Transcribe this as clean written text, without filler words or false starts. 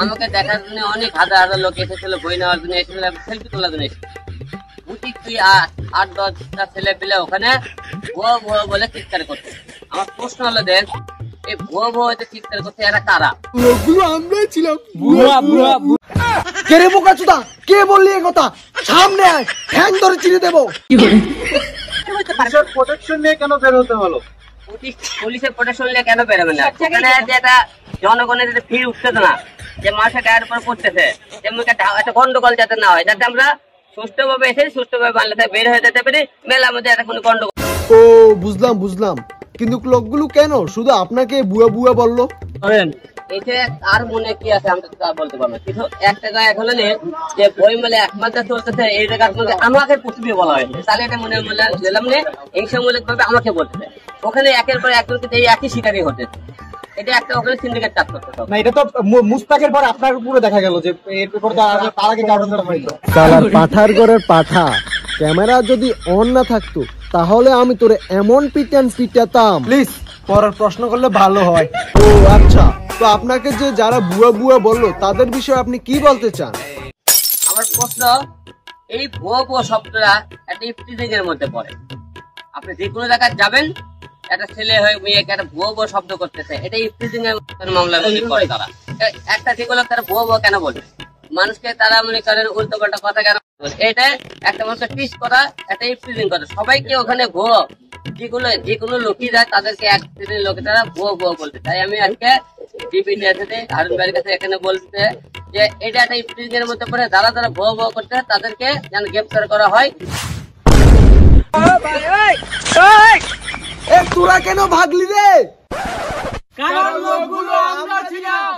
আমাকে দেখার জন্য অনেক হাজার হাজার লোক এসেছিল, বই নেওয়ার জন্য এসেছিল, সেলফি তোলার জন্য এসেছিল। বুঝি তুই 8-10টা ছেলে পেলে ওখানে ভুয়ো ভুয়ো বলে চিৎকার করছে। আমার প্রশ্ন হলো, দেখ এই ভুয়ো ভুয়ো চিৎকার করছে এরা কারা? লোকগুলো আমরাই ছিলাম। কে রে বোকাচোদা, কে বললি এ কথা? সামনে আয়, ঠ্যাং ধরে চিড়ে দেবো। প্রোটেকশন নিয়ে কেন বের হতে হলো? পুলিশের প্রোটেকশন নিয়ে কেন বেরোবে না? ওখানে যেটা জনগণের যেটা ভিড় উঠতেছে না, যে মানুষের গায়ের উপর পড়তেছে, একটা গন্ডগোল যাতে না হয়, যাতে আমরা সুষ্ঠুভাবে এসে সুষ্ঠুভাবে বাংলাদেশে বের হয়ে যেতে পারি, মেলার মধ্যে একটা কোনো গন্ডগোল। ও বুঝলাম, কিন্তু লোকগুলো কেন শুধু আপনাকে বুয়া বুয়া বললো? এতে আর মনে কি আছে আমি তো বলতে পারবো, কিন্তু একটা জায়গায় এখন যে বই মেলে একমাত্র চলতেছে এই জায়গার মধ্যে আমাকে পৃথিবী বলা হয়েছে, তাহলে এটা মনে দিলাম নে হিংসামূলক ভাবে আমাকে বলতেছে। ওখানে একের পর একজনকে এই একই শিকারই হতেছে। এটা একটা ওখানে সিন্ডিকেট কাজ করতে হবে না। এটা তো মুস্তাকের পর আপনার উপরে দেখা গেল যে এরপর তো তার আগে কারণ হয়তো সালার পাঠার ঘরের পাঠা, ক্যামেরা যদি অন না থাকতো তাহলে আমি তোরে এমন পিটাতাম। প্লিজ পরের প্রশ্ন করলে ভালো হয়। ও আচ্ছা, তো আপনাকে যে যারা বুয়া বুয়া বললো তাদের বিষয়ে আপনি কি বলতে চান? আমার প্রশ্ন, এই ভুয়ো ভুয়ো শব্দটা একটা ইফটিজিং এর মধ্যে পড়ে। আপনি যে কোনো জায়গায় যাবেন, একটা ছেলে হয়ে মেয়েকে একটা ভুয়ো ভুয়ো শব্দ করতেছে, এটা ইফটিজিং এর মামলা করে তারা। একটা ঠিক হলো, তারা ভুয়ো ভুয়ো কেন বলবে? মানুষকে তারা মনে করেন উল্টো পাল্টা কথা কেন? এটা একটা মানুষকে টিচ করা, একটা ইফটিজিং করা। সবাইকে ওখানে ভুয়ো যে কোনো লোকই যায় তাদেরকে এক শ্রেণীর লোকে তারা ভুয়ো ভুয়ো বলতে। তাই আমি আজকে হারুন ভাইয়ের কাছে এখানে বলতে যে এটা একটা ইফটিজিং এর মধ্যে পড়ে, যারা যারা ভুয়ো ভুয়ো করতে তাদেরকে যেন গ্রেফতার করা হয়। তোরা কেন ভাগলি রে? কারণ লোকগুলো আমরা ছিলাম।